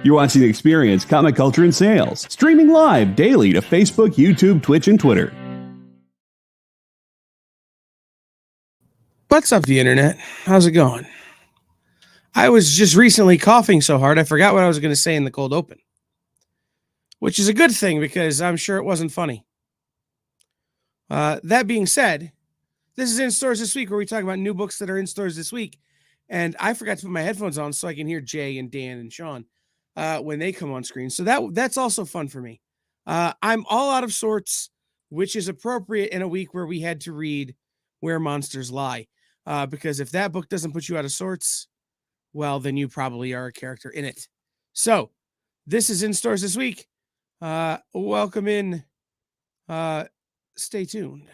You're watching Experience Comic Culture and Sales, streaming live daily to Facebook, YouTube, Twitch, and Twitter. What's up, the internet? How's it going? I was just recently coughing so hard I forgot what I was going to say in the cold open, which is a good thing because I'm sure it wasn't funny. That being said, this is In Stores This Week, where we talk about new books that are in stores this week, and I forgot to put my headphones on so I can hear Jay and Dan and Sean when they come on screen. So that's also fun for me. I'm all out of sorts, which is appropriate in a week where we had to read Where Monsters Lie. Because if that book doesn't put you out of sorts, well, then you probably are a character in it. So this is In Stores This Week. Welcome in. Stay tuned.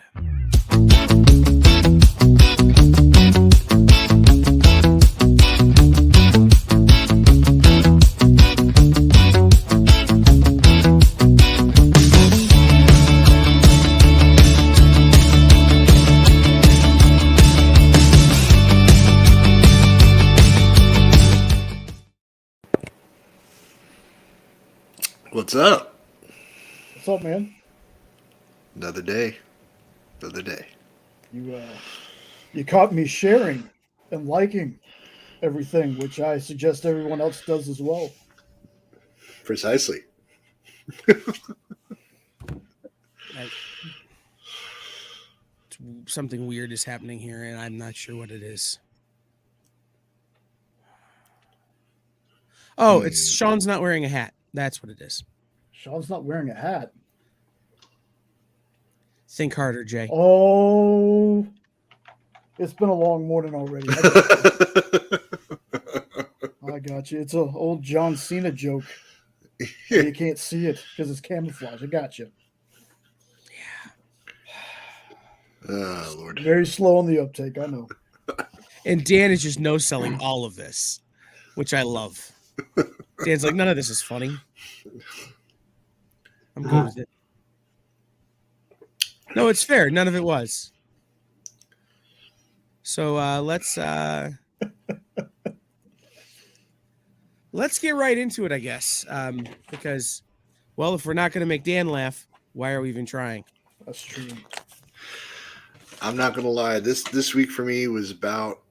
What's up? What's up, man? Another day. You caught me sharing and liking everything, which I suggest everyone else does as well. Precisely. Something weird is happening here, and I'm not sure what it is. Oh, it's Sean's not wearing a hat. That's what it is. Sean's not wearing a hat. Think harder, Jay. Oh, it's been a long morning already. I got you. It's an old John Cena joke. You can't see it because it's camouflage. I got you. Yeah. Oh, Lord. Very slow on the uptake, I know. And Dan is just no-selling all of this, which I love. Dan's like, none of this is funny. I'm good with it. No, it's fair. None of it was. So let's get right into it, I guess. Because, well, if we're not going to make Dan laugh, why are we even trying? That's true. I'm not going to lie. This week for me was about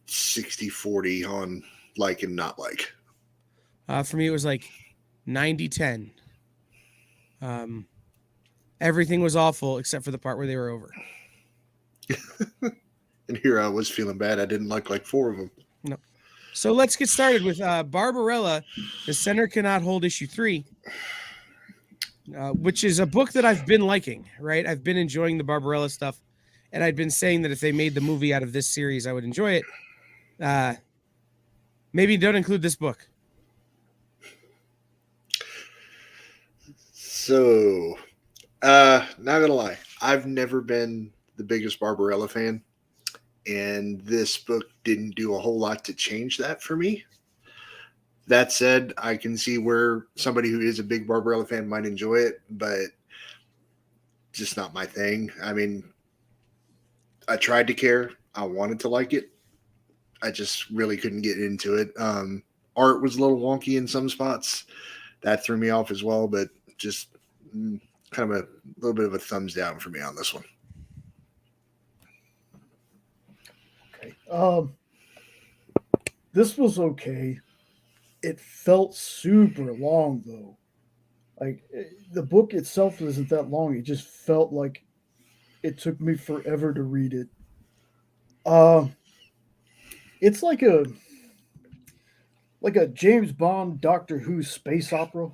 60-40 on like and not like. For me, it was like 90-10. Everything was awful except for the part where they were over. And here I was feeling bad. I didn't like 4 of them. No. So let's get started with Barbarella, The Center Cannot Hold Issue 3, which is a book that I've been liking, right? I've been enjoying the Barbarella stuff, and I'd been saying that if they made the movie out of this series, I would enjoy it. Maybe don't include this book. So, not gonna lie, I've never been the biggest Barbarella fan, and this book didn't do a whole lot to change that for me. That said, I can see where somebody who is a big Barbarella fan might enjoy it, but just not my thing. I mean, I tried to care. I wanted to like it. I just really couldn't get into it. Art was a little wonky in some spots. That threw me off as well, but just kind of a little bit of a thumbs down for me on this one. Okay. This was okay. It felt super long, though. Like, the book itself isn't that long. It just felt like it took me forever to read it. It's like a James Bond, Doctor Who space opera.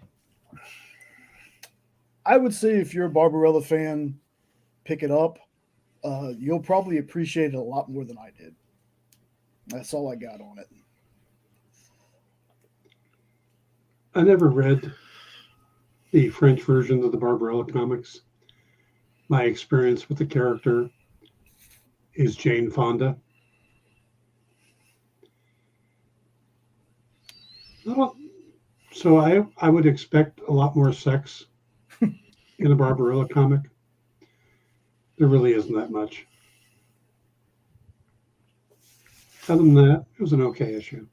I would say if you're a Barbarella fan, pick it up. You'll probably appreciate it a lot more than I did. That's all I got on it. I never read the French version of the Barbarella comics. My experience with the character is Jane Fonda. So I would expect a lot more sex in a Barbarella comic. There really isn't that much. Other than that, it was an okay issue.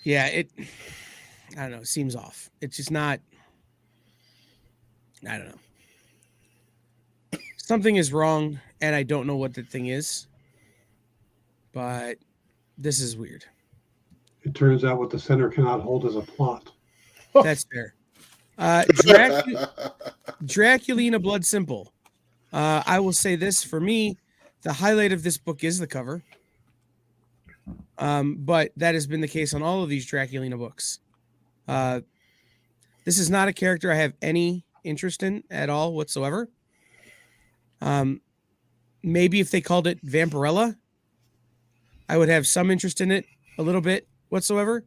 Yeah, I don't know. It seems off. It's just not. I don't know. Something is wrong, and I don't know what the thing is. But this is weird. It turns out what the center cannot hold is a plot. That's fair. Draculina Blood Simple. I will say this for me, the highlight of this book is the cover. But that has been the case on all of these Draculina books. This is not a character I have any interest in at all whatsoever. Maybe if they called it Vampirella, I would have some interest in it a little bit whatsoever.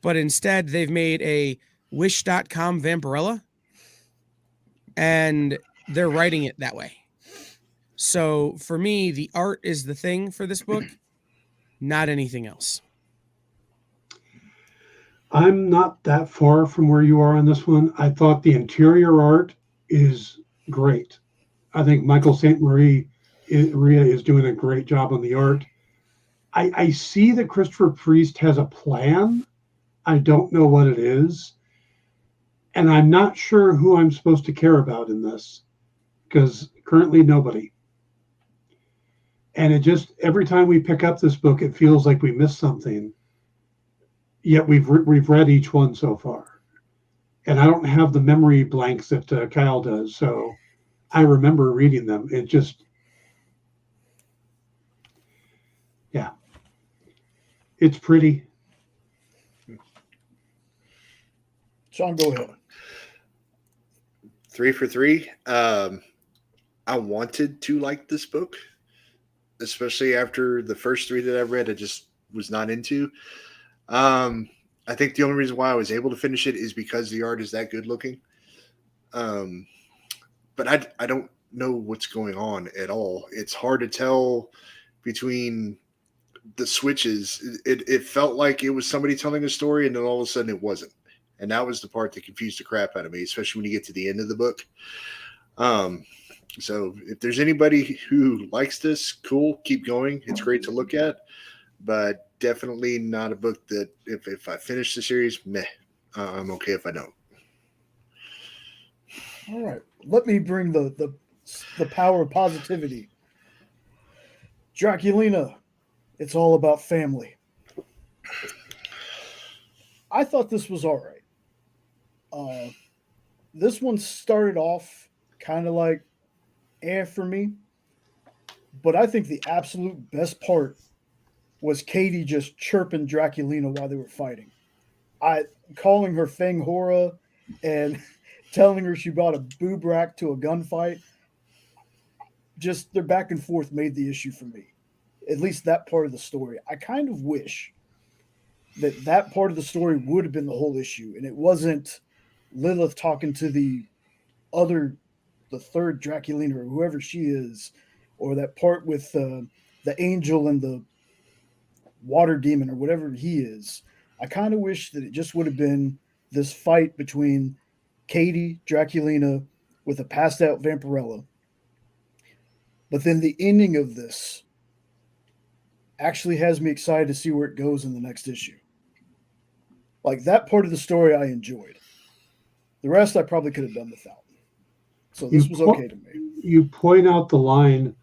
But instead, they've made a Wish.com Vampirella, and they're writing it that way. So for me, the art is the thing for this book, not anything else. I'm not that far from where you are on this one. I thought the interior art is great. I think Michael St. Maria is doing a great job on the art. I see that Christopher Priest has a plan. I don't know what it is. And I'm not sure who I'm supposed to care about in this, because currently nobody. And it just, every time we pick up this book, it feels like we missed something. Yet we've read each one so far. And I don't have the memory blanks that Kyle does. So I remember reading them. It just, yeah. It's pretty. Sean, go ahead. 3 for 3. I wanted to like this book, especially after the first 3 that I read, I just was not into. I think the only reason why I was able to finish it is because the art is that good looking. But I don't know what's going on at all. It's hard to tell between the switches. It felt like it was somebody telling a story, and then all of a sudden it wasn't. And that was the part that confused the crap out of me, especially when you get to the end of the book. So if there's anybody who likes this, cool, keep going. It's great to look at, but definitely not a book that if I finish the series, meh, I'm okay if I don't. All right. Let me bring the power of positivity. Draculina, it's all about family. I thought this was all right. This one started off kind of like for me, but I think the absolute best part was Katie just chirping Draculina while they were fighting. Calling her Fang Hora and telling her she brought a boob rack to a gunfight. Just their back and forth made the issue for me. At least that part of the story. I kind of wish that part of the story would have been the whole issue, and it wasn't Lilith talking to the third Draculina or whoever she is, or that part with the angel and the water demon or whatever he is. I kind of wish that it just would have been this fight between Katie, Draculina, with a passed out Vampirella. But then the ending of this actually has me excited to see where it goes in the next issue. Like, that part of the story I enjoyed. The rest I probably could have done without. So this was okay to me. You point out the line,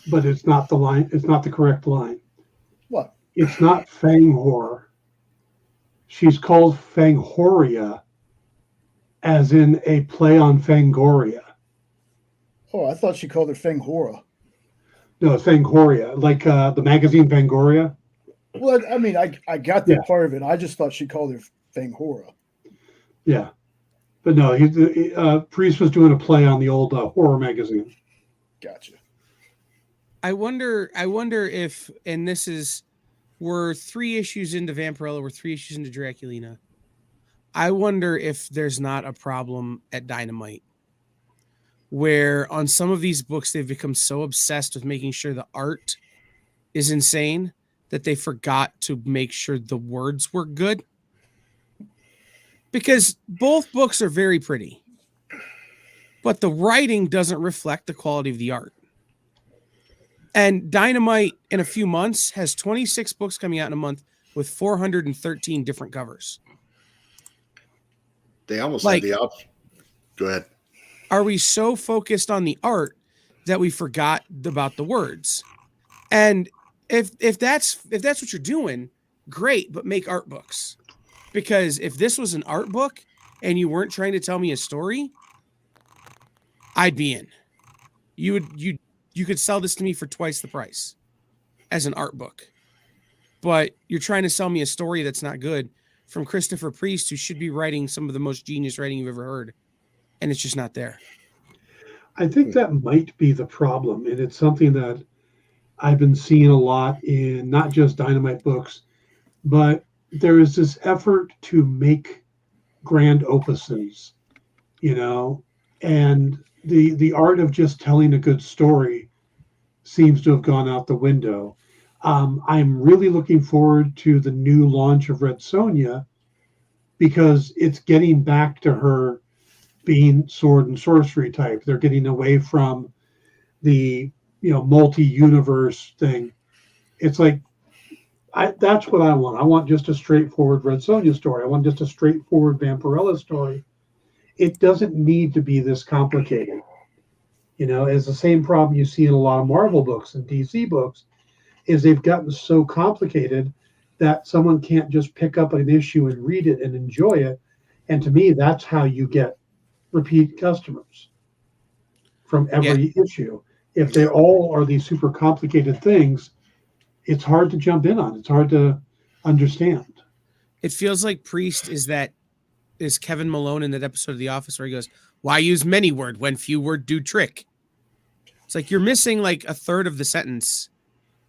but it's not the line. It's not the correct line. What? It's not Fanghor. She's called Fanghoria, as in a play on Fangoria. Oh, I thought she called her Fang Hora. No, it's Fanghoria, like the magazine Fangoria. Well, I mean, I got that part of it. I just thought she called her Fang Hora. Yeah. But no, Priest was doing a play on the old horror magazine. Gotcha. I wonder if, and this is, we're 3 issues into Vampirella, we're 3 issues into Draculina. I wonder if there's not a problem at Dynamite, where on some of these books, they've become so obsessed with making sure the art is insane that they forgot to make sure the words were good. Because both books are very pretty, but the writing doesn't reflect the quality of the art. And Dynamite in a few months has 26 books coming out in a month with 413 different covers. They almost Like- had the option. Go ahead. Are we so focused on the art that we forgot about the words? And if that's what you're doing, great, but make art books. Because if this was an art book and you weren't trying to tell me a story, I'd be in. You could sell this to me for twice the price as an art book. But you're trying to sell me a story that's not good from Christopher Priest, who should be writing some of the most genius writing you've ever heard. And it's just not there. I think that might be the problem. And it's something that I've been seeing a lot in not just Dynamite books, but there is this effort to make grand opuses, and the art of just telling a good story seems to have gone out the window. I'm really looking forward to the new launch of Red Sonja because it's getting back to her being sword and sorcery type. They're getting away from the multi-universe thing. It's like that's what I want. I want just a straightforward Red Sonja story. I want just a straightforward Vampirella story. It doesn't need to be this complicated. It's the same problem you see in a lot of Marvel books and DC books, is they've gotten so complicated that someone can't just pick up an issue and read it and enjoy it. And to me, that's how you get repeat customers from every issue. If they all are these super complicated things, it's hard to jump in on. It's hard to understand. It feels like Priest is Kevin Malone in that episode of The Office where he goes, "Why use many word when few word do trick?" It's like you're missing like a third of the sentence,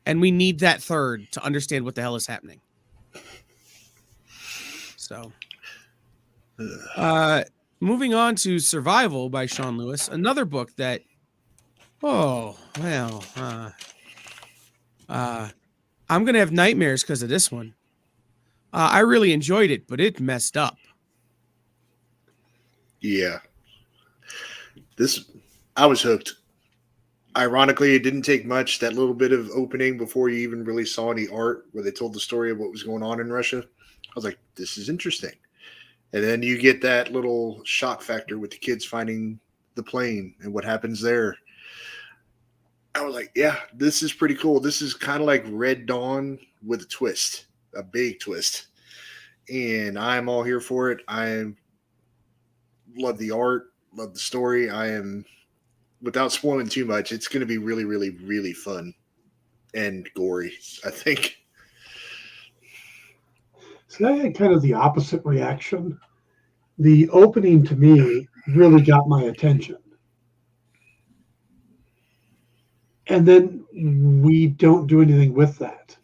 and we need that third to understand what the hell is happening. So, moving on to Survival by Sean Lewis, another book that, I'm going to have nightmares because of this one. I really enjoyed it, but it messed up. Yeah. I was hooked. Ironically, it didn't take much, that little bit of opening before you even really saw any art where they told the story of what was going on in Russia. I was like, this is interesting. And then you get that little shock factor with the kids finding the plane and what happens there. I was like, yeah, this is pretty cool. This is kind of like Red Dawn with a twist, a big twist. And I'm all here for it. I love the art, love the story. Without spoiling too much, it's going to be really, really, really fun and gory, I think. So I had kind of the opposite reaction. The opening to me really got my attention. And then we don't do anything with that.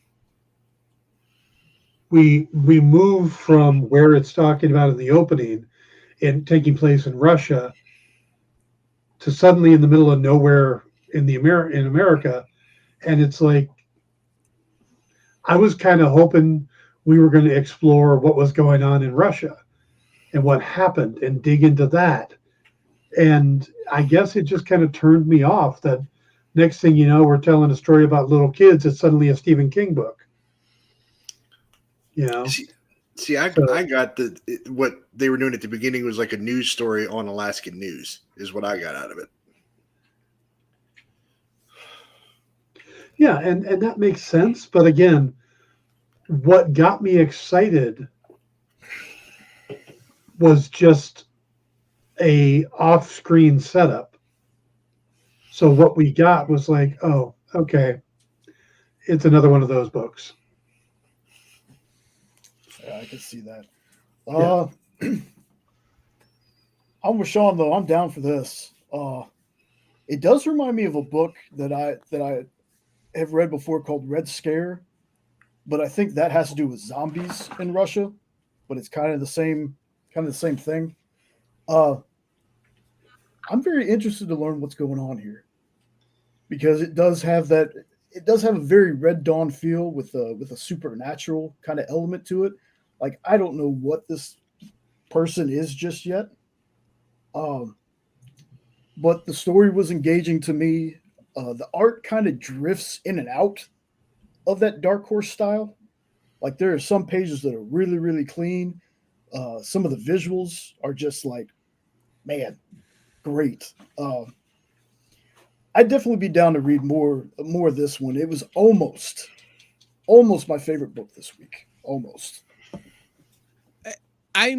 We move from where it's talking about in the opening and taking place in Russia to suddenly in the middle of nowhere in America. And it's like, I was kind of hoping we were going to explore what was going on in Russia and what happened and dig into that. And I guess it just kind of turned me off that next thing you know, we're telling a story about little kids. It's suddenly a Stephen King book. I got what they were doing at the beginning was like a news story on Alaskan news is what I got out of it. Yeah, and that makes sense. But again, what got me excited was just a off-screen setup. So what we got was like, oh, okay, it's another one of those books. Yeah, I can see that. I'm with Sean though. I'm down for this. It does remind me of a book that I have read before called Red Scare, but I think that has to do with zombies in Russia. But it's kind of the same thing. I'm very interested to learn what's going on here because it does have a very Red Dawn feel with a supernatural kind of element to it. Like, I don't know what this person is just yet. But the story was engaging to me. The art kind of drifts in and out of that Dark Horse style. Like there are some pages that are really, really clean. Some of the visuals are just like, man, great. I'd definitely be down to read more of this one. It was almost my favorite book this week. Almost. I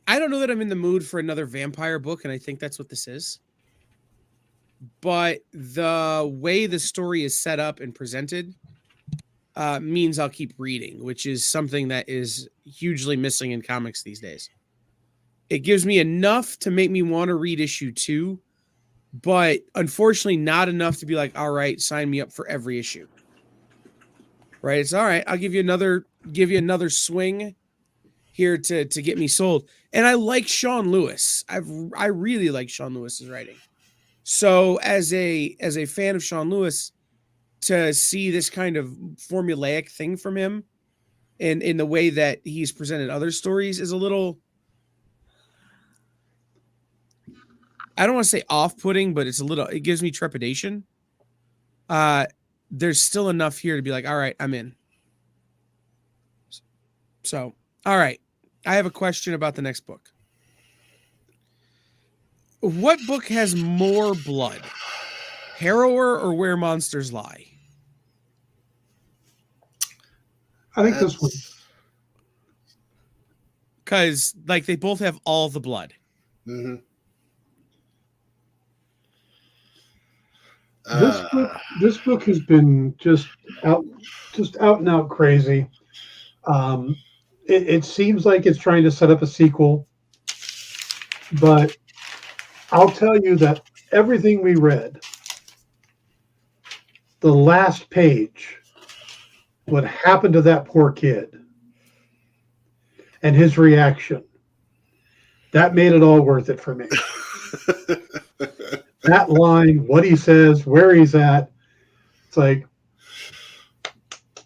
don't know that I'm in the mood for another vampire book, and I think that's what this is. But the way the story is set up and presented means I'll keep reading, which is something that is hugely missing in comics these days. It gives me enough to make me want to read issue 2, but unfortunately not enough to be like, all right, sign me up for every issue. Right? It's all right. I'll give you another swing here to get me sold. And I like Sean Lewis. I really like Sean Lewis's writing. So as a fan of Sean Lewis, to see this kind of formulaic thing from him in the way that he's presented other stories is a little, I don't want to say off-putting, but it gives me trepidation. There's still enough here to be like, all right, I'm in. So, all right. I have a question about the next book. What book has more blood? Harrower or Where Monsters Lie? I think this one. Because, like, they both have all the blood. Mm-hmm. This book has been just out and out crazy. It seems like it's trying to set up a sequel, but I'll tell you that everything we read, the last page, what happened to that poor kid and his reaction, that made it all worth it for me. That line, what he says, where he's at, it's like,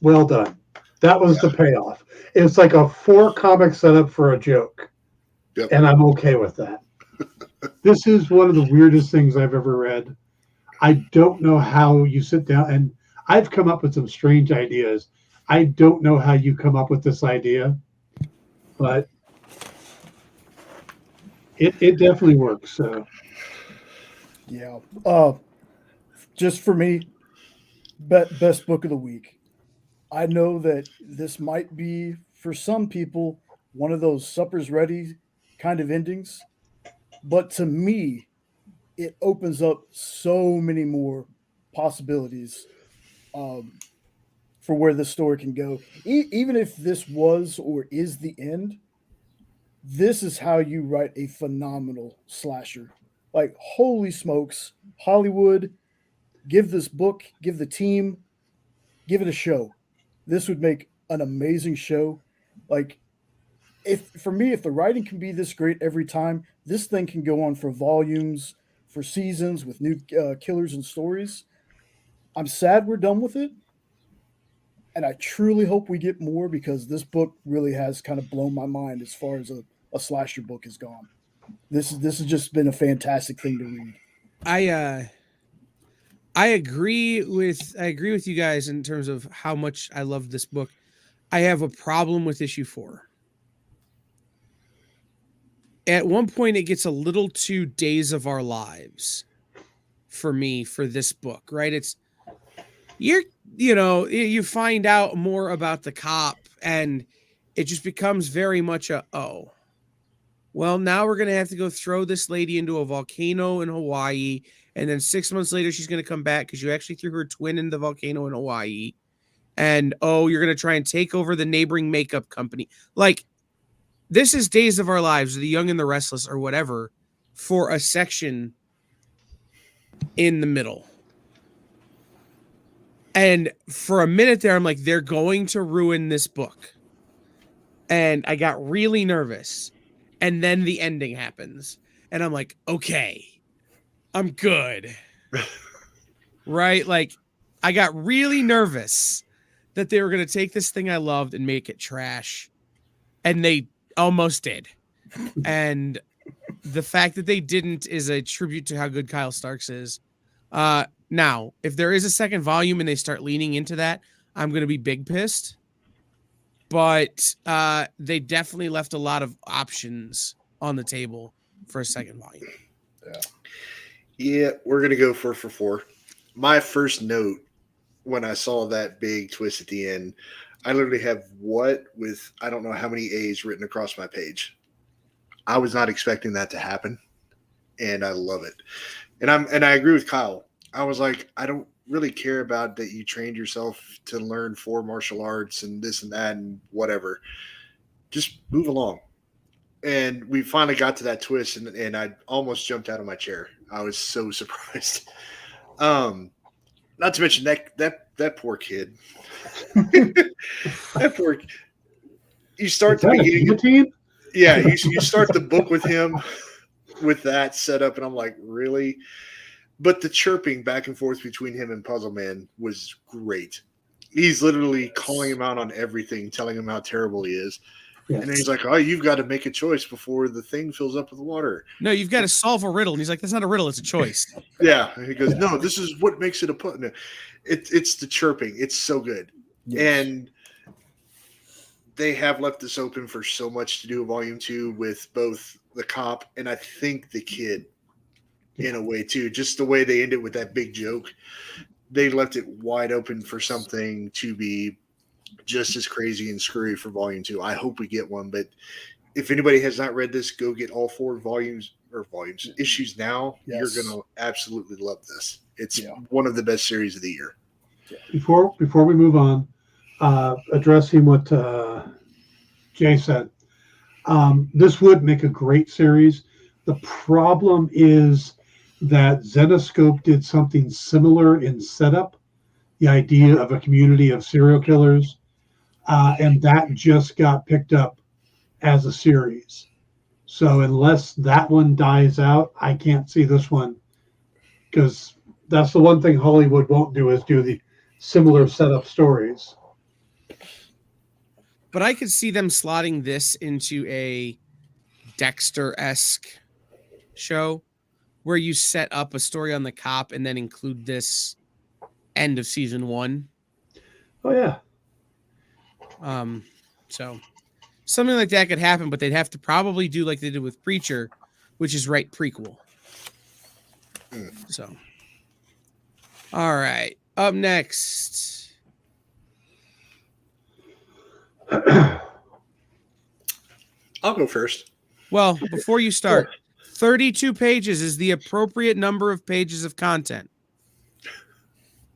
well done. That was the payoff. It's like a 4-comic setup for a joke. Yep. And I'm okay with that. This is one of the weirdest things I've ever read. I don't know how you sit down, and I've come up with some strange ideas. I don't know how you come up with this idea, but it definitely works. So. Yeah. Just for me, best book of the week. I know that this might be, for some people, one of those supper's ready kind of endings. But to me, it opens up so many more possibilities for where the story can go. Even if this was or is the end, this is how you write a phenomenal slasher. Like, holy smokes, Hollywood, give this book, give the team, give it a show. This would make an amazing show. Like, if the writing can be this great every time, this thing can go on for volumes, for seasons with new killers and stories. I'm sad we're done with it, and I truly hope we get more, because this book really has kind of blown my mind as far as a slasher book has gone. This has just been a fantastic thing to read. I agree with you guys in terms of how much I love this book. I have a problem with issue 4. At one point, it gets a little too Days of Our Lives for me for this book, right? It's you find out more about the cop, and it just becomes very much well, now we're going to have to go throw this lady into a volcano in Hawaii. And then 6 months later, she's going to come back because you actually threw her twin in the volcano in Hawaii. And, you're going to try and take over the neighboring makeup company. Like, this is Days of Our Lives, The Young and the Restless, or whatever, for a section in the middle. And for a minute there, I'm like, they're going to ruin this book. And I got really nervous. And then the ending happens. And I'm like, okay, I'm good. Right? Like, I got really nervous that they were going to take this thing I loved and make it trash. And they almost did. And the fact that they didn't is a tribute to how good Kyle Starks is. Now, if there is a second volume and they start leaning into that, I'm going to be big pissed. but they definitely left a lot of options on the table for a second volume. Yeah, we're going to go 4 for 4. My first note when I saw that big twist at the end, I literally have what with I don't know how many A's written across my page. I was not expecting that to happen, and I love it. And I agree with Kyle. I was like, I don't really care about that you trained yourself to learn 4 martial arts and this and that and whatever. Just move along. And we finally got to that twist, and I almost jumped out of my chair. I was so surprised. Not to mention that poor kid. That poor. You start the beginning. Yeah, you start the book with him with that setup, and I'm like, really? But the chirping back and forth between him and Puzzle Man was great. He's literally calling him out on everything, telling him how terrible he is. Yes. And then he's like, oh, you've got to make a choice before the thing fills up with water. No, you've got to solve a riddle. And he's like, that's not a riddle, it's a choice. Yeah. And he goes, no, this is what makes it a put. No, it's the chirping. It's so good. Yes. And they have left this open for so much to do volume 2 with both the cop and I think the kid in a way too. Just the way they ended with that big joke. They left it wide open for something to be just as crazy and screwy for volume 2. I hope we get one, but if anybody has not read this, go get all 4 issues now. Yes. You're going to absolutely love this. It's one of the best series of the year. Before we move on, addressing what Jay said, this would make a great series. The problem is that Zenoscope did something similar in setup, the idea of a community of serial killers, and that just got picked up as a series. So unless that one dies out, I can't see this one, because that's the one thing Hollywood won't do is do the similar setup stories. But I could see them slotting this into a Dexter-esque show where you set up a story on the cop and then include this end of season 1. Oh yeah. So something like that could happen, but they'd have to probably do like they did with Preacher, which is write prequel. So, all right. Up next. I'll go first. Well, before you start, 32 pages is the appropriate number of pages of content.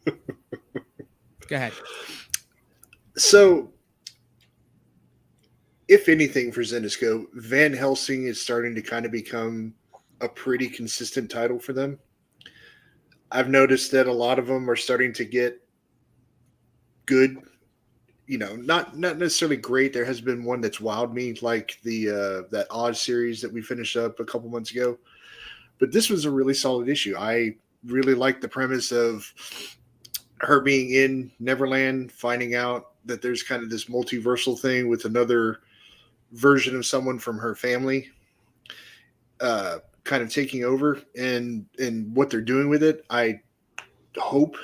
Go ahead. So, if anything for Zenoscope, Van Helsing is starting to kind of become a pretty consistent title for them. I've noticed that a lot of them are starting to get good, not necessarily great. There has been one that's wowed me, like the that Oz series that we finished up a couple months ago. But this was a really solid issue. I really liked the premise of her being in Neverland, finding out that there's kind of this multiversal thing with another version of someone from her family kind of taking over, and what they're doing with it. I hope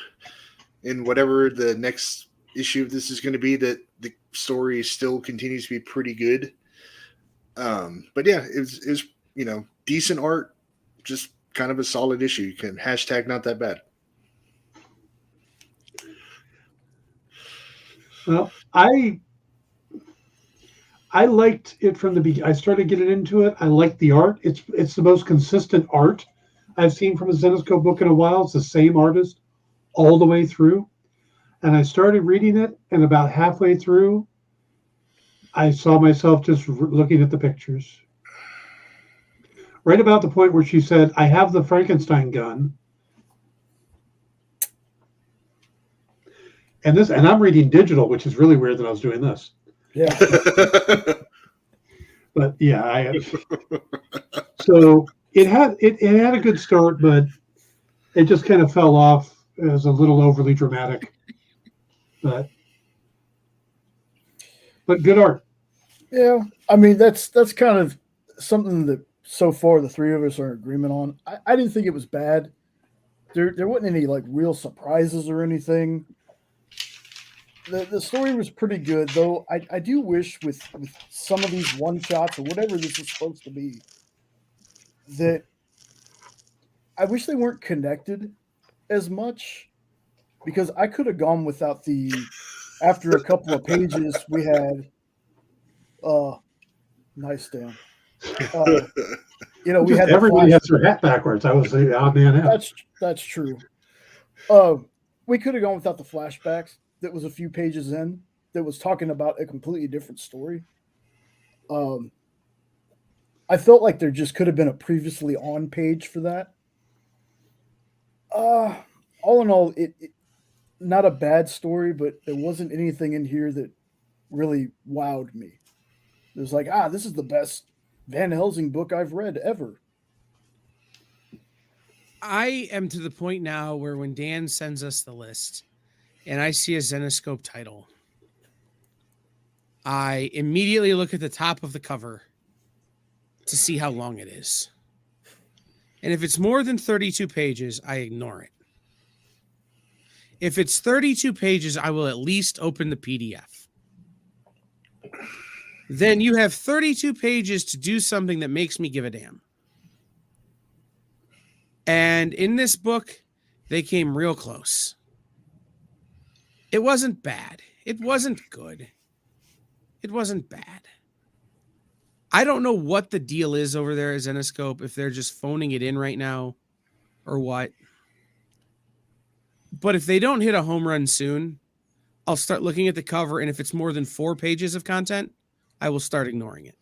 in whatever the next issue of this is going to be that the story still continues to be pretty good. But yeah, it was decent art, just kind of a solid issue. You can hashtag not that bad. Well, I liked it from the beginning. I started getting into it. I liked the art. It's the most consistent art I've seen from a Zenoscope book in a while. It's the same artist all the way through. And I started reading it, and about halfway through, I saw myself just looking at the pictures. Right about the point where she said, I have the Frankenstein gun. And I'm reading digital, which is really weird that I was doing this. Yeah. But yeah, so it had a good start, but it just kind of fell off as a little overly dramatic. But good art. Yeah, I mean that's kind of something that so far the three of us are in agreement on. I didn't think it was bad. There wasn't any like real surprises or anything. The story was pretty good, though. I do wish with some of these one shots or whatever this is supposed to be, that I wish they weren't connected as much, because I could have gone without the. After a couple of pages, we had nice Dan. We had the Everybody flash. has their hat backwards. I was the odd man out. That's true. We could have gone without the flashbacks. That was a few pages in. That was talking about a completely different story. I felt like there just could have been a previously on page for that. All in all, it not a bad story, but there wasn't anything in here that really wowed me. It was like, this is the best Van Helsing book I've read ever. I am to the point now where when Dan sends us the list and I see a Zenescope title, I immediately look at the top of the cover to see how long it is. And if it's more than 32 pages, I ignore it. If it's 32 pages, I will at least open the PDF. Then you have 32 pages to do something that makes me give a damn. And in this book, they came real close. It wasn't bad. It wasn't good. It wasn't bad. I don't know what the deal is over there at Zenescope, if they're just phoning it in right now or what. But if they don't hit a home run soon, I'll start looking at the cover, and if it's more than 4 pages of content, I will start ignoring it.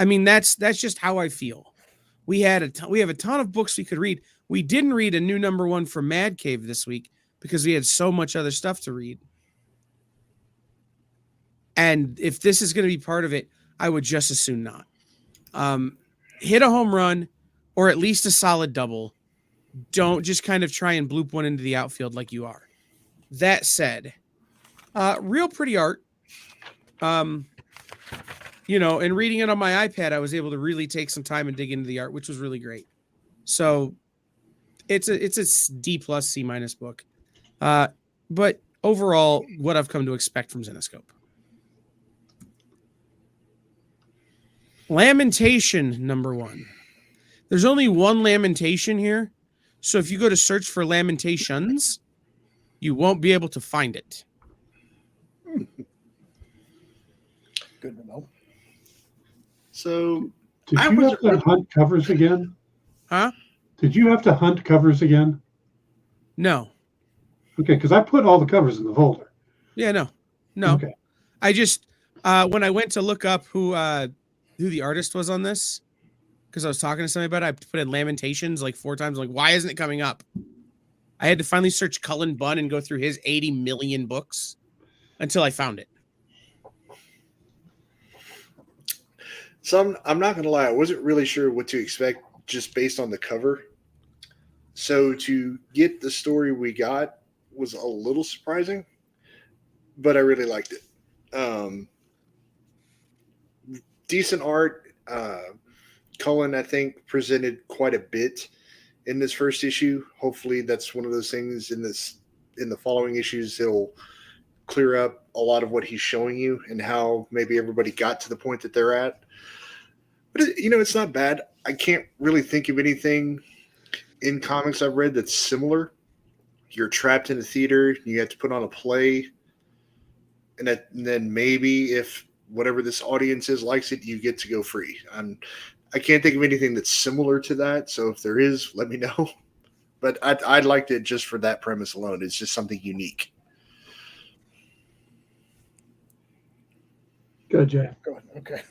I mean, that's just how I feel. We have a ton of books we could read. We didn't read a new #1 for Mad Cave this week because we had so much other stuff to read. And if this is going to be part of it, I would just as soon not. Hit a home run or at least a solid double. Don't just kind of try and bloop one into the outfield like you are. That said, real pretty art. And reading it on my iPad, I was able to really take some time and dig into the art, which was really great. So it's a D+ C- book. But overall, what I've come to expect from Zenescope. Lamentation #1. There's only one lamentation here. So if you go to search for Lamentations, you won't be able to find it. Good to know. So Did you have to hunt covers again? Huh? Did you have to hunt covers again? No. Okay, because I put all the covers in the folder. Yeah, no. Okay. I just when I went to look up who the artist was on this, because I was talking to somebody about it, I put in Lamentations like 4 times. I'm like, why isn't it coming up? I had to finally search Cullen Bunn and go through his 80 million books until I found it. So I'm not going to lie. I wasn't really sure what to expect just based on the cover. So to get the story we got was a little surprising, but I really liked it. Decent art. Cullen, I think, presented quite a bit in this first issue. Hopefully that's one of those things in the following issues. It'll clear up a lot of what he's showing you and how maybe everybody got to the point that they're at. But it's not bad. I can't really think of anything in comics I've read that's similar. You're trapped in a theater, you have to put on a play, and then maybe if whatever this audience is likes it, you get to go free. I can't think of anything that's similar to that. So if there is, let me know. But I liked it just for that premise alone. It's just something unique. Go, Jay. Go ahead. Okay.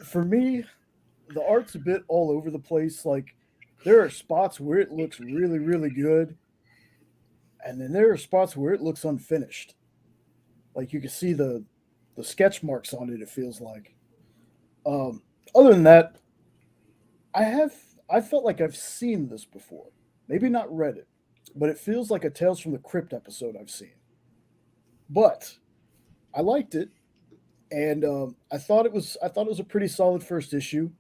For me, the art's a bit all over the place. Like, there are spots where it looks really, really good, and then there are spots where it looks unfinished. Like, you can see the sketch marks on it, it feels like. Other than that, I felt like I've seen this before. Maybe not read it, but it feels like a Tales from the Crypt episode I've seen. But I liked it, and I thought it was a pretty solid first issue.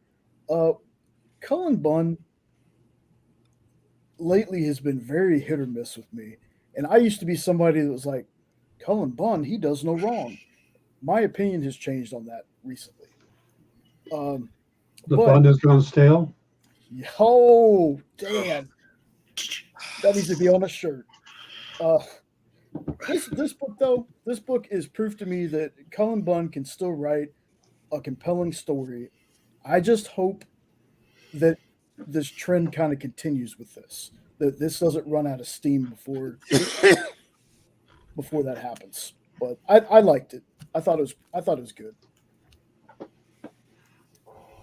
Cullen Bunn lately has been very hit or miss with me, And I used to be somebody that was like, Cullen Bunn, he does no wrong. My opinion has changed on that recently. The But bun has gone stale. oh, Dan, that needs to be on a shirt. This book though, this book is proof to me that Cullen Bunn can still write a compelling story. I just hope that this trend kind of continues with this. That this doesn't run out of steam before that happens. But I liked it. I thought it was good.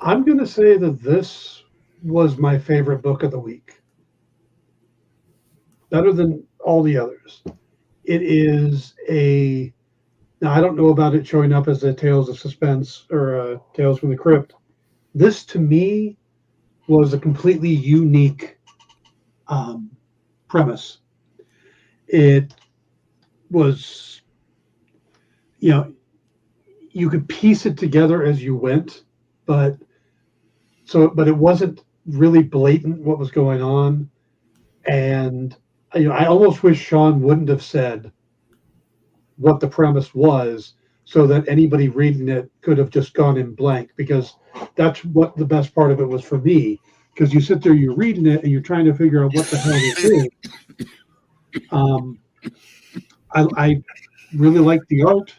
I'm going to say that this was my favorite book of the week. Better than all the others. It is now I don't know about it showing up as a Tales of Suspense or Tales from the Crypt. This to me was a completely unique premise. It was, you could piece it together as you went, but it wasn't really blatant what was going on. And I almost wish Sean wouldn't have said what the premise was, so that anybody reading it could have just gone in blank, because that's what the best part of it was for me. Because you sit there, you're reading it, and you're trying to figure out what the hell this is. I really like the art.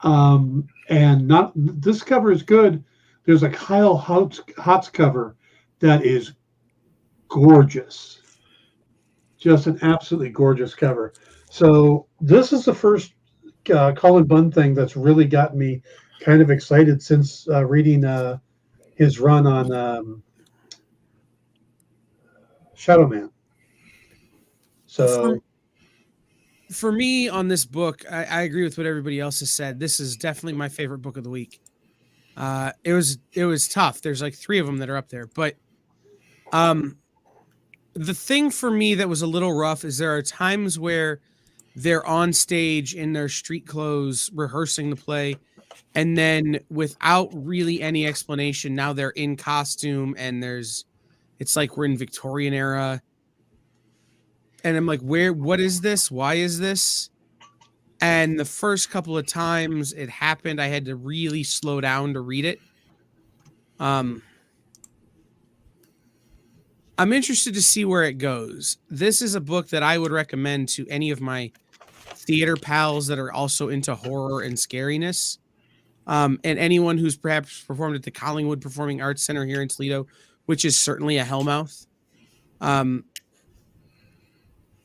And not this cover is good. There's a Kyle Hotz cover that is gorgeous, just an absolutely gorgeous cover. So this is the first Cullen Bunn thing that's really gotten me kind of excited since reading his run on Shadow Man. So for me on this book, I agree with what everybody else has said. This is definitely my favorite book of the week. It was tough. There's like 3 of them that are up there, but the thing for me that was a little rough is there are times where they're on stage in their street clothes rehearsing the play, and then without really any explanation, now they're in costume, and it's like we're in Victorian era. And I'm like, what is this? Why is this? And the first couple of times it happened, I had to really slow down to read it. I'm interested to see where it goes. This is a book that I would recommend to any of my theater pals that are also into horror and scariness. And anyone who's perhaps performed at the Collingwood Performing Arts Center here in Toledo, which is certainly a hellmouth.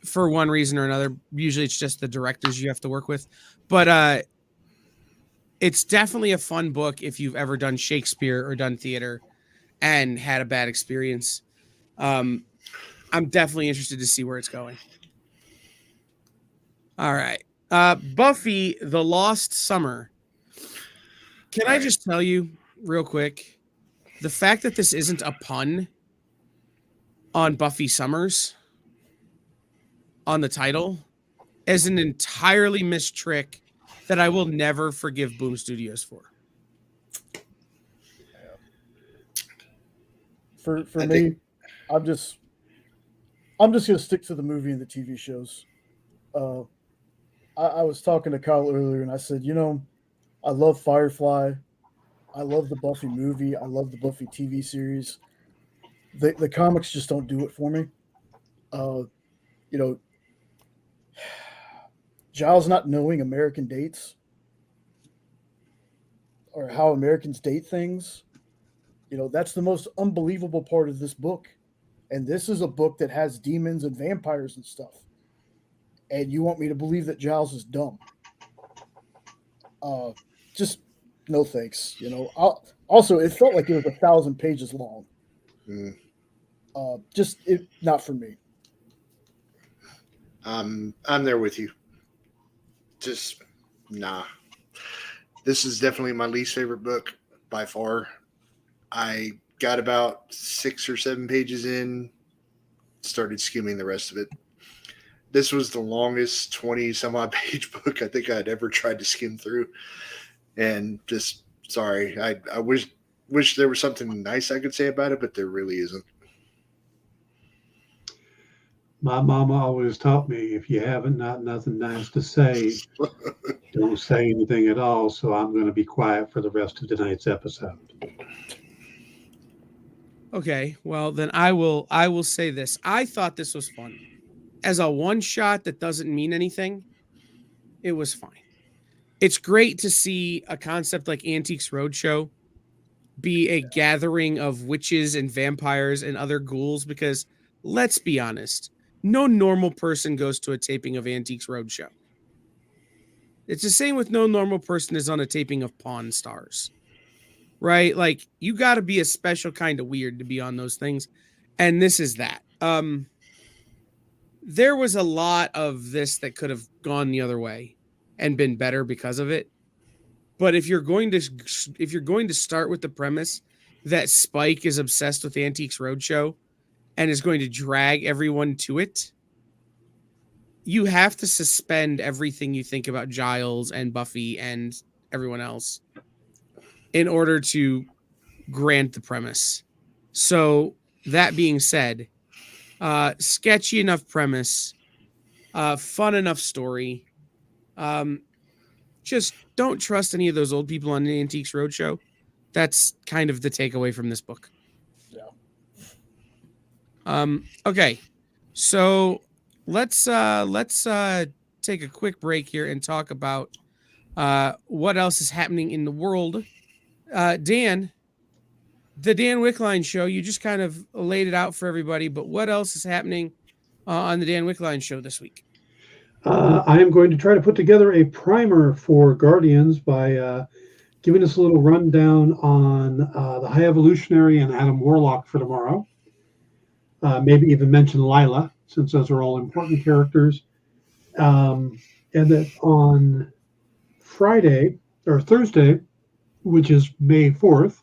For one reason or another. Usually it's just the directors you have to work with. But it's definitely a fun book if you've ever done Shakespeare or done theater and had a bad experience. I'm definitely interested to see where it's going. All right. Buffy, The Lost Summer. Can I just tell you real quick, the fact that this isn't a pun on Buffy Summers on the title is an entirely missed trick that I will never forgive Boom Studios for. For me, I'm just gonna stick to the movie and the TV shows. I was talking to Kyle earlier, and I said, I love Firefly, I love the Buffy movie, I love the Buffy TV series. The comics just don't do it for me. Giles not knowing American dates or how Americans date things, that's the most unbelievable part of this book. And this is a book that has demons and vampires and stuff. And you want me to believe that Giles is dumb? Just no thanks. Also, it felt like it was 1,000 pages long. Not for me. I'm there with you. Just nah. This is definitely my least favorite book by far. I got about 6 or 7 pages in, started skimming the rest of it. This was the longest 20 some odd page book I think I'd ever tried to skim through. And just sorry. I wish there was something nice I could say about it, but there really isn't. My mama always taught me, if you haven't not nothing nice to say, don't say anything at all. So I'm going to be quiet for the rest of tonight's episode. Okay, well then I will say this. I thought this was fun. As a one shot that doesn't mean anything, it was fine. It's great to see a concept like Antiques Roadshow be a gathering of witches and vampires and other ghouls, because let's be honest, no normal person goes to a taping of Antiques Roadshow. It's the same with no normal person is on a taping of Pawn Stars, right? Like, you got to be a special kind of weird to be on those things, and this is that. There was a lot of this that could have gone the other way and been better because of it. But if you're going to start with the premise that Spike is obsessed with Antiques Roadshow and is going to drag everyone to it, you have to suspend everything you think about Giles and Buffy and everyone else in order to grant the premise. So that being said, sketchy enough premise, fun enough story. Just don't trust any of those old people on the Antiques Roadshow. That's kind of the takeaway from this book. Yeah. Okay, so let's take a quick break here and talk about what else is happening in the world. Dan, the Dan Wickline show, you just kind of laid it out for everybody, but what else is happening on the Dan Wickline show this week? I am going to try to put together a primer for Guardians by giving us a little rundown on the High Evolutionary and Adam Warlock for tomorrow. Maybe even mention Lila, since those are all important characters. And that on Friday or Thursday, which is May 4th,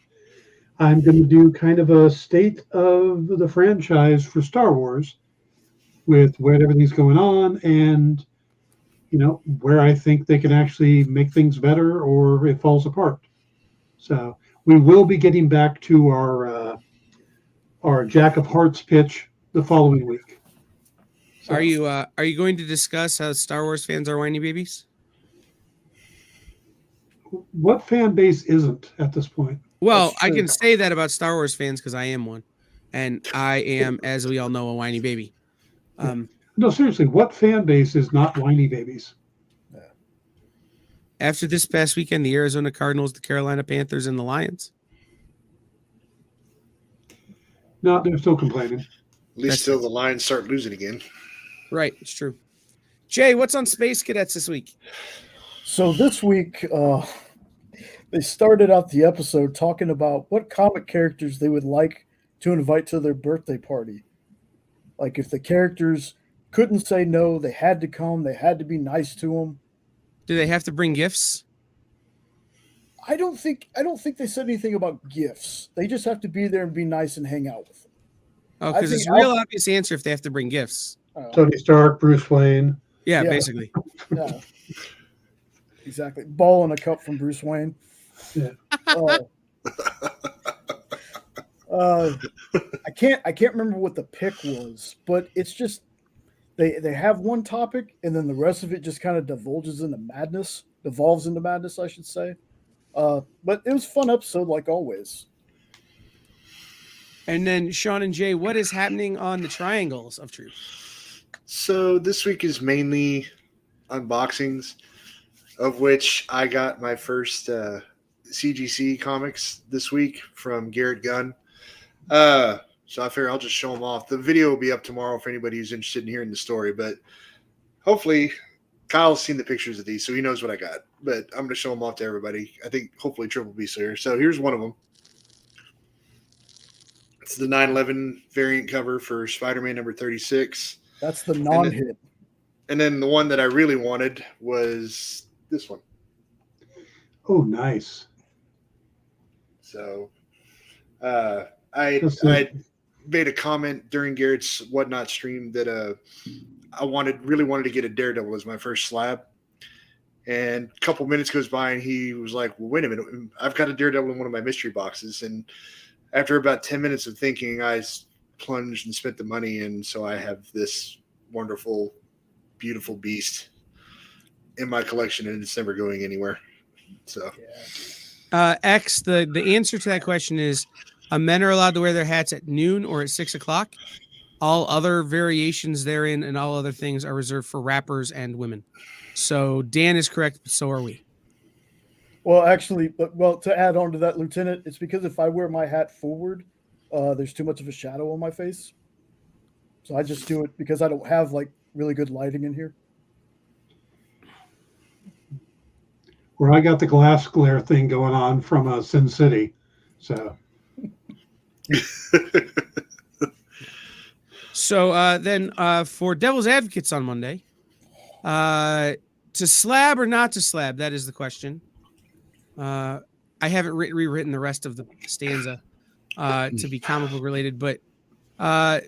I'm going to do kind of a state of the franchise for Star Wars, with where everything's going on and, you know, where I think they can actually make things better or it falls apart. So we will be getting back to our Jack of Hearts pitch the following week. So, Are you going to discuss how Star Wars fans are whiny babies? what fan base isn't at this point? Well, That's I true. can say that about Star Wars fans because I am one, and I am, as we all know, a whiny baby. No, seriously, what fan base is not whiny babies? After this past weekend, the Arizona Cardinals, the Carolina Panthers, and the Lions. No, they're still complaining. At least till the Lions start losing again. Right, it's true. Jay, what's on Space Cadets this week? So this week, they started out the episode talking about what comic characters they would like to invite to their birthday party. Like, if the characters couldn't say no, they had to come, they had to be nice to them. Do they have to bring gifts? I don't think they said anything about gifts. They just have to be there and be nice and hang out with them. Oh, I because think it's a real obvious answer if they have to bring gifts. Tony Stark, Bruce Wayne. Yeah, Yeah. basically. Yeah. Exactly. Ball in a cup from Bruce Wayne. Yeah. I can't remember what the pick was, but it's just they have one topic and then the rest of it just kind of devolves into madness, I should say. But it was a fun episode like always. And then Sean and Jay, what is happening on the Triangles of Truth? So this week is mainly unboxings, of which I got my first CGC comics this week from Garrett Gunn. So I figure I'll just show them off. The video will be up tomorrow for anybody who's interested in hearing the story, but hopefully Kyle's seen the pictures of these, so he knows what I got. But I'm going to show them off to everybody. I think hopefully Triple B's here. So here's one of them. It's the 9/11 variant cover for Spider-Man number 36. That's the non-hit. And then the one that I really wanted was this one. Oh, nice. So I made a comment during Garrett's Whatnot stream that I really wanted to get a Daredevil as my first slab. And a couple minutes goes by and he was like, well, wait a minute. I've got a Daredevil in one of my mystery boxes. And after about 10 minutes of thinking, I plunged and spent the money. And so I have this wonderful, beautiful beast in my collection, and it's never going anywhere. So, X, the answer to that question is men are allowed to wear their hats at noon or at 6 o'clock. All other variations therein and all other things are reserved for rappers and women. So Dan is correct, but so are we. Well, actually, to add on to that, Lieutenant, it's because if I wear my hat forward, there's too much of a shadow on my face. So I just do it because I don't have like really good lighting in here. Where I got the glass glare thing going on from Sin City. So. So then for Devil's Advocates on Monday, to slab or not to slab, that is the question. I haven't rewritten the rest of the stanza to be comic book related, but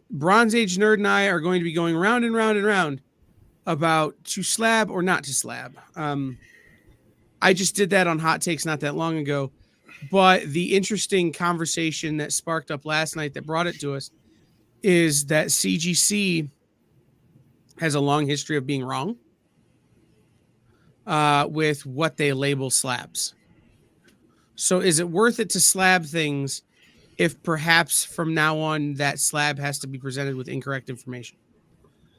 Bronze Age Nerd and I are going to be going round and round and round about to slab or not to slab. I just did that on Hot Takes not that long ago, but the interesting conversation that sparked up last night that brought it to us is that CGC has a long history of being wrong with what they label slabs. So is it worth it to slab things if perhaps from now on that slab has to be presented with incorrect information?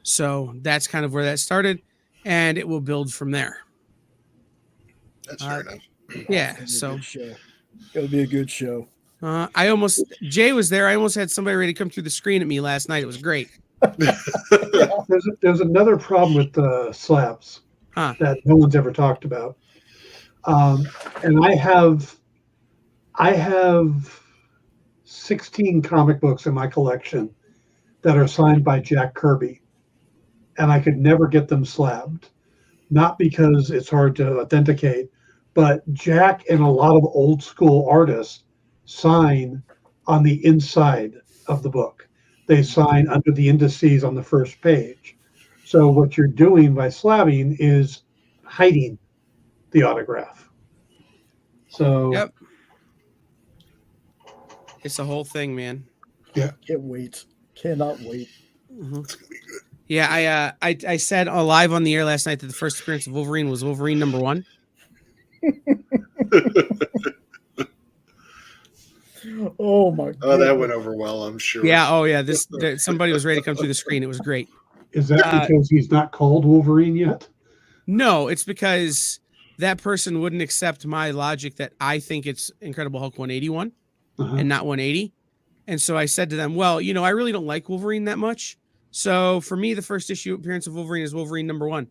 So that's kind of where that started, and it will build from there. that's fair enough. Yeah, so It'll be a good show. Jay was there. I almost had somebody ready to come through the screen at me last night. It was great. There's another problem with the slabs that no one's ever talked about. And I have 16 comic books in my collection that are signed by Jack Kirby, and I could never get them slabbed. Not because it's hard to authenticate, but Jack and a lot of old school artists sign on the inside of the book. They sign under the indices on the first page. So what you're doing by slabbing is hiding the autograph. So yep, it's a whole thing, man. Yeah, can't wait. Cannot wait. Mm-hmm. It's gonna be good. Yeah, I said live on the air last night that the first appearance of Wolverine was Wolverine #1. Oh my god. Oh, that went over well, I'm sure. Yeah, oh yeah. Somebody was ready to come through the screen. It was great. Is that because he's not called Wolverine yet? No, it's because that person wouldn't accept my logic that I think it's Incredible Hulk 181 and not 180. And so I said to them, well, I really don't like Wolverine that much. So for me, the first issue appearance of Wolverine is Wolverine #1.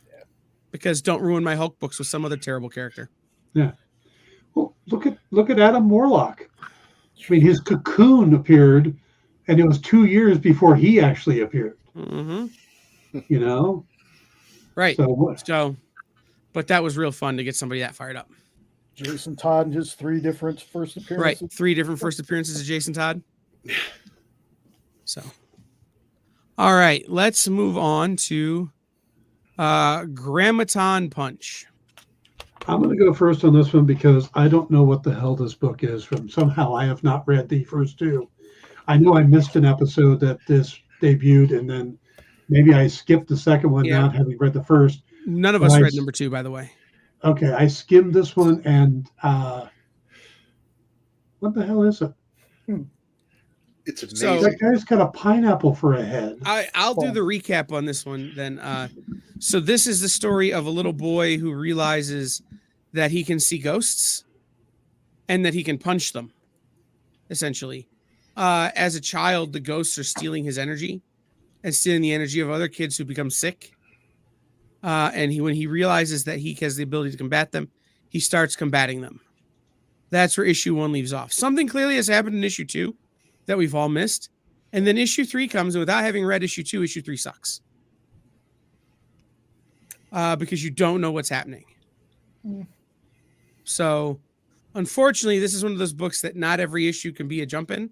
Yeah. Because don't ruin my Hulk books with some other terrible character. Yeah. Well, look at Adam Warlock. I mean, his Cocoon appeared, and it was 2 years before he actually appeared. Mm-hmm. Right. So, but that was real fun to get somebody that fired up. Jason Todd and his 3 different first appearances. Right. 3 different first appearances of Jason Todd. So, all right, let's move on to Grammaton Punch. I'm going to go first on this one because I don't know what the hell this book is from. Somehow I have not read the first 2. I know I missed an episode that this debuted, and then maybe I skipped the second one, not having read the first. None of us read #2, by the way. Okay, I skimmed this one, and what the hell is it? It's amazing. So, that guy's got a pineapple for a head. I'll do the recap on this one then. So this is the story of a little boy who realizes that he can see ghosts and that he can punch them, essentially. As a child, the ghosts are stealing his energy and stealing the energy of other kids who become sick. And when he realizes that he has the ability to combat them, he starts combating them. That's where issue 1 leaves off. Something clearly has happened in issue 2 that we've all missed. And then issue 3 comes, and without having read issue 2, issue 3 sucks. Because you don't know what's happening. So, unfortunately, this is one of those books that not every issue can be a jump in.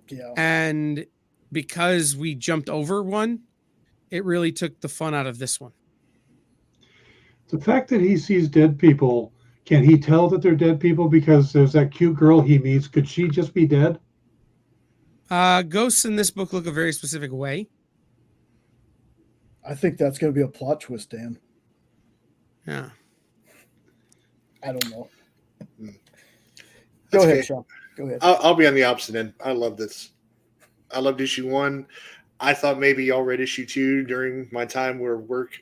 Yeah. And because we jumped over one, it really took the fun out of this one. The fact that he sees dead people, can he tell that they're dead people because there's that cute girl he meets? Could she just be dead? Ghosts in this book look a very specific way. I think that's going to be a plot twist, Dan. Yeah. I don't know. That's Go ahead, okay. Sean. Go ahead. I'll be on the opposite end. I love this. I loved issue 1. I thought maybe y'all read issue 2 during my time where work,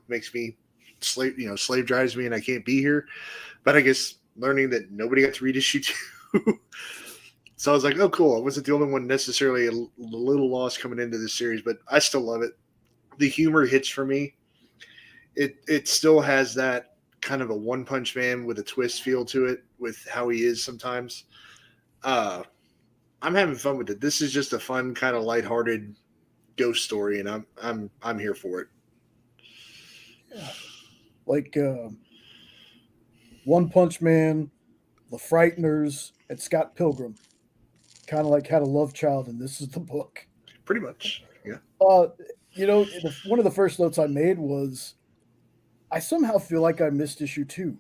makes me slave drives me and I can't be here. But I guess learning that nobody got to read issue 2. So I was like, oh, cool. I wasn't the only one necessarily a little lost coming into this series, but I still love it. The humor hits for me. It still has that kind of a One Punch Man with a twist feel to it with how he is sometimes. I'm having fun with it. This is just a fun kind of lighthearted ghost story, and I'm here for it. Yeah. Like One Punch Man, The Frighteners, and Scott Pilgrim. Kind of like had a love child, and this is the book. Pretty much, yeah. One of the first notes I made was, I somehow feel like I missed issue 2,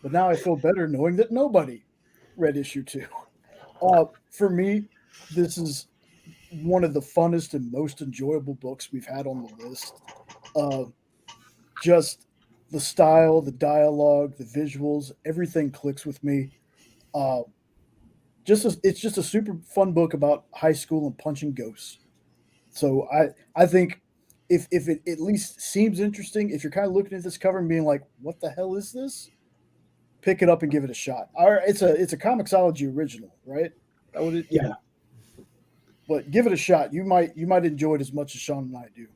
but now I feel better knowing that nobody read issue 2. For me, this is one of the funnest and most enjoyable books we've had on the list. Just the style, the dialogue, the visuals, everything clicks with me. It's just a super fun book about high school and punching ghosts. So I think if it at least seems interesting, if you're kind of looking at this cover and being like, what the hell is this? Pick it up and give it a shot. It's a Comixology original, right? That would it? Yeah. But give it a shot. You might enjoy it as much as Sean and I do.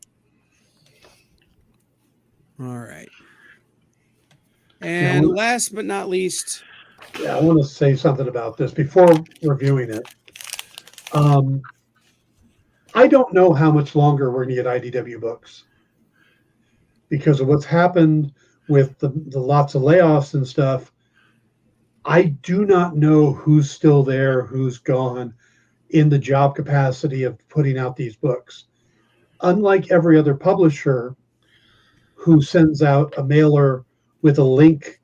All right. And last but not least, I want to say something about this before reviewing it. I don't know how much longer we're going to get IDW books because of what's happened with the lots of layoffs and stuff. I do not know who's still there, who's gone in the job capacity of putting out these books. Unlike every other publisher who sends out a mailer with a link,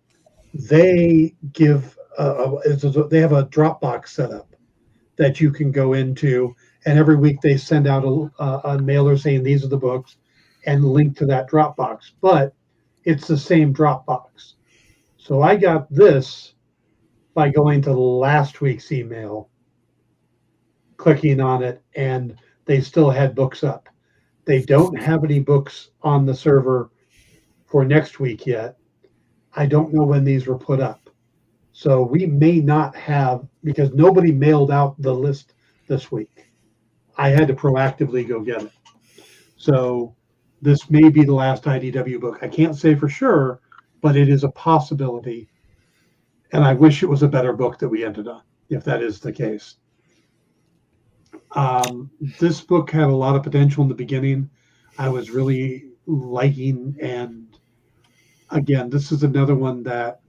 they give they have a Dropbox set up that you can go into, and every week they send out a mailer saying these are the books and link to that Dropbox. But it's the same Dropbox. So I got this by going to last week's email, clicking on it, and they still had books up. They don't have any books on the server for next week yet. I don't know when these were put up. So we may not have, because nobody mailed out the list this week. I had to proactively go get it. So this may be the last IDW book. I can't say for sure, but it is a possibility. And I wish it was a better book that we ended on, if that is the case. This book had a lot of potential in the beginning. I was really liking, and again, this is another one that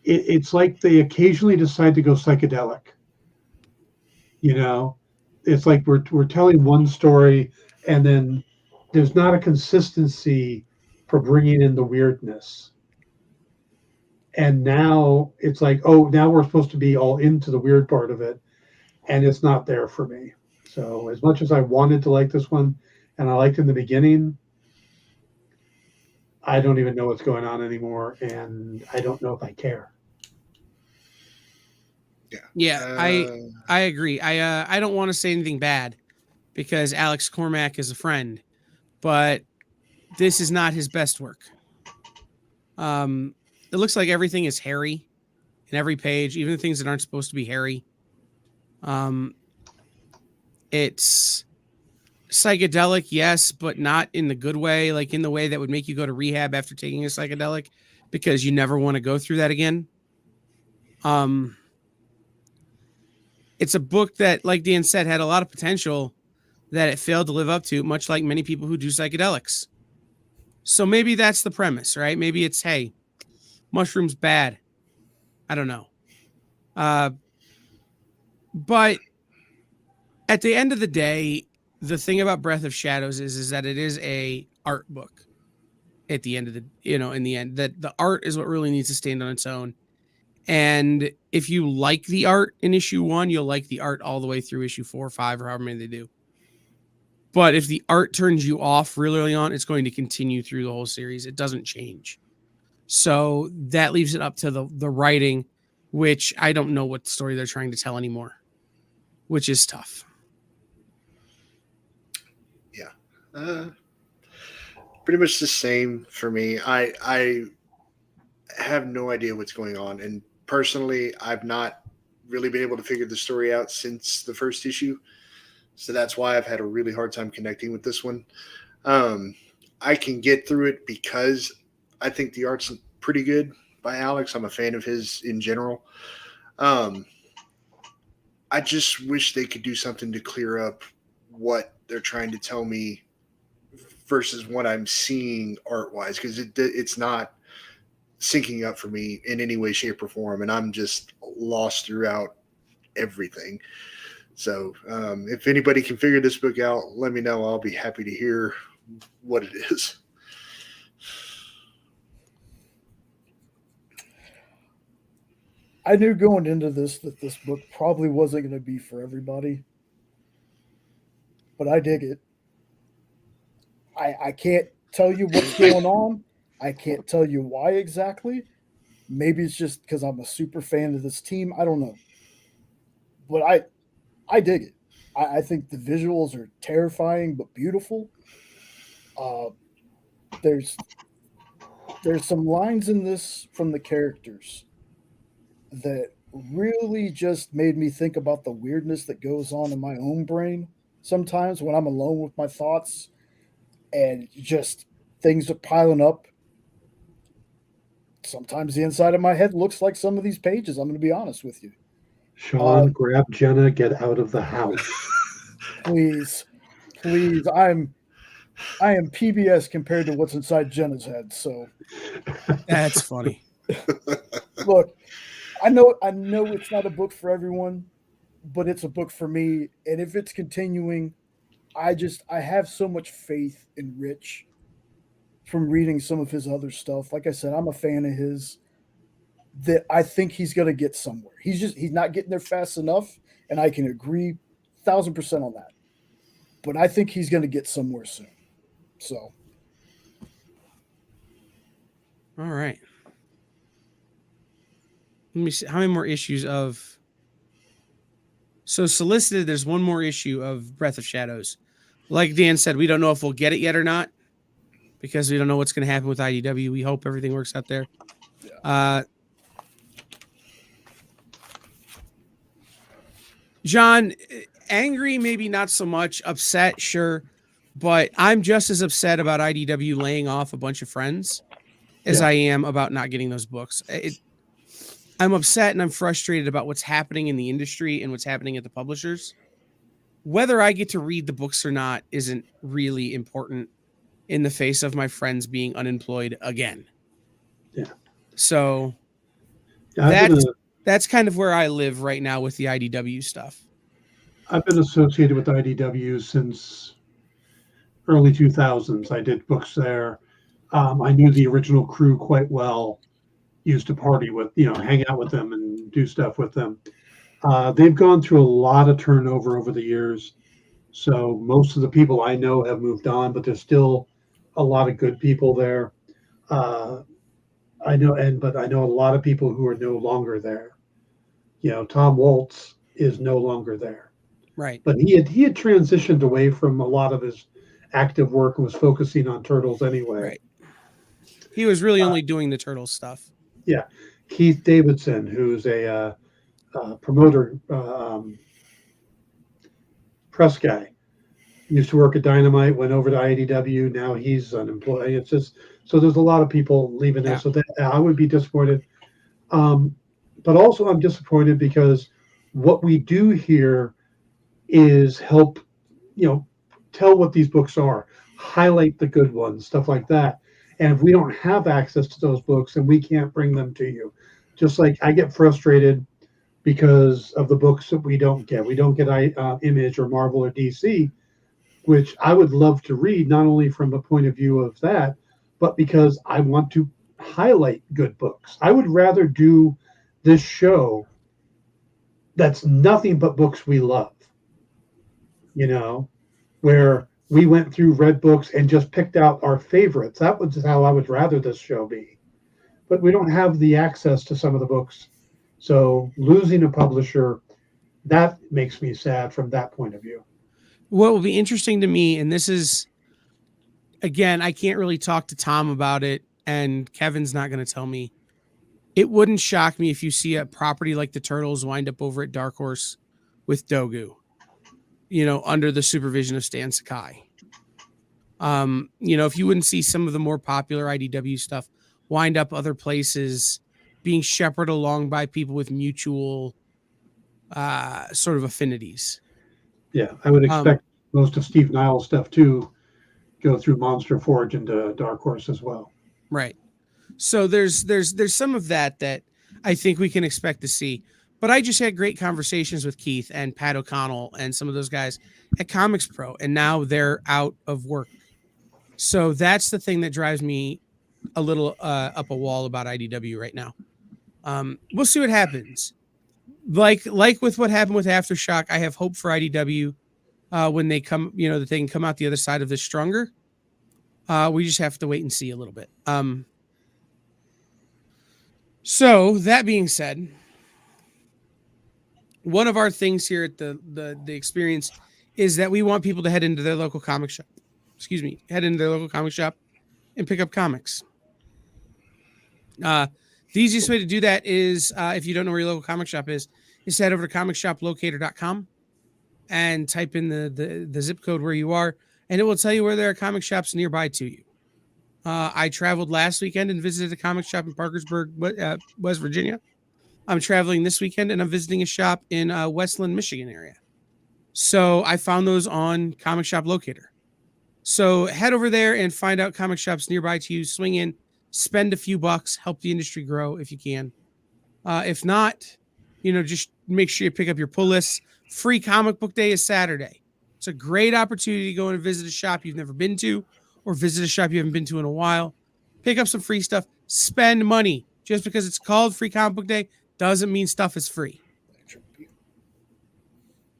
it's like they occasionally decide to go psychedelic. It's like we're telling one story, and then there's not a consistency for bringing in the weirdness. And now it's like, oh, now we're supposed to be all into the weird part of it, and it's not there for me. So as much as I wanted to like this one, and I liked in the beginning, I don't even know what's going on anymore, and I don't know if I care. Yeah, I agree. I don't want to say anything bad because Alex Cormack is a friend, but this is not his best work. It looks like everything is hairy in every page, even the things that aren't supposed to be hairy. It's psychedelic, yes, but not in the good way, like in the way that would make you go to rehab after taking a psychedelic, because you never want to go through that again. It's a book that, like Dan said, had a lot of potential that it failed to live up to, much like many people who do psychedelics. So maybe that's the premise, right? Maybe it's, hey, mushrooms bad. I don't know. But at the end of the day, the thing about Breath of Shadows is that it is a art book. At the end of in the end, that the art is what really needs to stand on its own. And if you like the art in issue 1, you'll like the art all the way through issue 4 or 5 or however many they do. But if the art turns you off really early on, it's going to continue through the whole series. It doesn't change. So that leaves it up to the writing, which I don't know what story they're trying to tell anymore, which is tough. Yeah. Pretty much the same for me. I have no idea what's going on. And personally, I've not really been able to figure the story out since the first issue. So that's why I've had a really hard time connecting with this one. I can get through it because I think the art's pretty good by Alex. I'm a fan of his in general. I just wish they could do something to clear up what they're trying to tell me versus what I'm seeing art-wise, because it's not syncing up for me in any way, shape, or form, and I'm just lost throughout everything. So if anybody can figure this book out, let me know. I'll be happy to hear what it is. I knew going into this that this book probably wasn't going to be for everybody, but I dig it. I can't tell you what's going on. I can't tell you why exactly. Maybe it's just because I'm a super fan of this team. I don't know. But I dig it. I think the visuals are terrifying but beautiful. There's some lines in this from the characters that really just made me think about the weirdness that goes on in my own brain sometimes when I'm alone with my thoughts and just things are piling up. Sometimes the inside of my head looks like some of these pages. I'm going to be honest with you. Sean, grab Jenna, get out of the house. Please. I am PBS compared to what's inside Jenna's head. So That's funny. look, I know it's not a book for everyone, but it's a book for me. And if it's continuing, I have so much faith in Rich from reading some of his other stuff. Like I said, I'm a fan of his, that I think he's going to get somewhere. He's not getting there fast enough. And I can agree 1,000% on that, but I think he's going to get somewhere soon. So. All right. Let me see. How many more issues of... So solicited, there's one more issue of Breath of Shadows. Like Dan said, we don't know if we'll get it yet or not because we don't know what's going to happen with IDW. We hope everything works out there. Yeah. John, angry, maybe not so much. Upset, sure. But I'm just as upset about IDW laying off a bunch of friends as I am about not getting those books. I'm upset and I'm frustrated about what's happening in the industry and what's happening at the publishers. Whether I get to read the books or not isn't really important in the face of my friends being unemployed again. Yeah. So that's kind of where I live right now with the IDW stuff. I've been associated with IDW since early 2000s. I did books there. I knew the original crew quite well. Used to party with, hang out with them and do stuff with them. They've gone through a lot of turnover over the years. So most of the people I know have moved on, but there's still a lot of good people there. I know a lot of people who are no longer there. Tom Waltz is no longer there. Right. But he had transitioned away from a lot of his active work and was focusing on Turtles anyway. Right. He was really only doing the Turtles stuff. Yeah. Keith Davidson, who's a promoter, press guy, used to work at Dynamite, went over to IDW. Now he's unemployed. It's just, so there's a lot of people leaving there. Yeah. So that I would be disappointed. But also I'm disappointed because what we do here is help, tell what these books are, highlight the good ones, stuff like that. And if we don't have access to those books, then we can't bring them to you. Just like I get frustrated because of the books that we don't get. We don't get Image or Marvel or DC, which I would love to read, not only from a point of view of that, but because I want to highlight good books. I would rather do this show that's nothing but books we love, where we went through read books and just picked out our favorites. That was how I would rather this show be. But we don't have the access to some of the books. So losing a publisher, that makes me sad from that point of view. What will be interesting to me, and this is, again, I can't really talk to Tom about it, and Kevin's not going to tell me. It wouldn't shock me if you see a property like the Turtles wind up over at Dark Horse with Dogu, under the supervision of Stan Sakai. If you wouldn't see some of the more popular IDW stuff wind up other places being shepherded along by people with mutual sort of affinities. Yeah, I would expect most of Steve Niles' stuff to go through Monster Forge into Dark Horse as well. Right. So there's some of that I think we can expect to see. But I just had great conversations with Keith and Pat O'Connell and some of those guys at Comics Pro, and now they're out of work. So that's the thing that drives me a little up a wall about IDW right now. We'll see what happens. Like with what happened with Aftershock, I have hope for IDW when they come, that they can come out the other side of this stronger. We just have to wait and see a little bit. So that being said, one of our things here at the experience is that we want people to head into their local comic shop. Head into their local comic shop and pick up comics. The easiest way to do that is, if you don't know where your local comic shop is to head over to comicshoplocator.com and type in the zip code where you are, and it will tell you where there are comic shops nearby to you. I traveled last weekend and visited a comic shop in Parkersburg, West Virginia. I'm traveling this weekend and I'm visiting a shop in Westland, Michigan area. So I found those on Comic Shop Locator. So head over there and find out comic shops nearby to you. Swing in, spend a few bucks, help the industry grow if you can. If not, just make sure you pick up your pull lists. Free comic book day is Saturday. It's a great opportunity to go and visit a shop you've never been to or visit a shop you haven't been to in a while. Pick up some free stuff. Spend money. Just because it's called Free Comic Book Day doesn't mean stuff is free.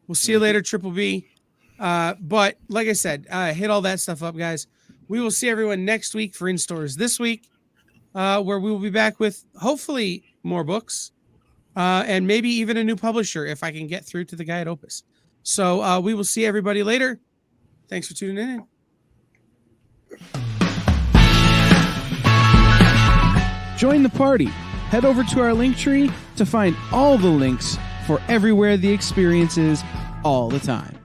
We'll see you later, Triple B. But like I said, hit all that stuff up, guys. We will see everyone next week for In Stores This Week, where we will be back with hopefully more books and maybe even a new publisher if I can get through to the guy at Opus. So we will see everybody later. Thanks for tuning in. Join the party. Head over to our link tree to find all the links for everywhere the experience is all the time.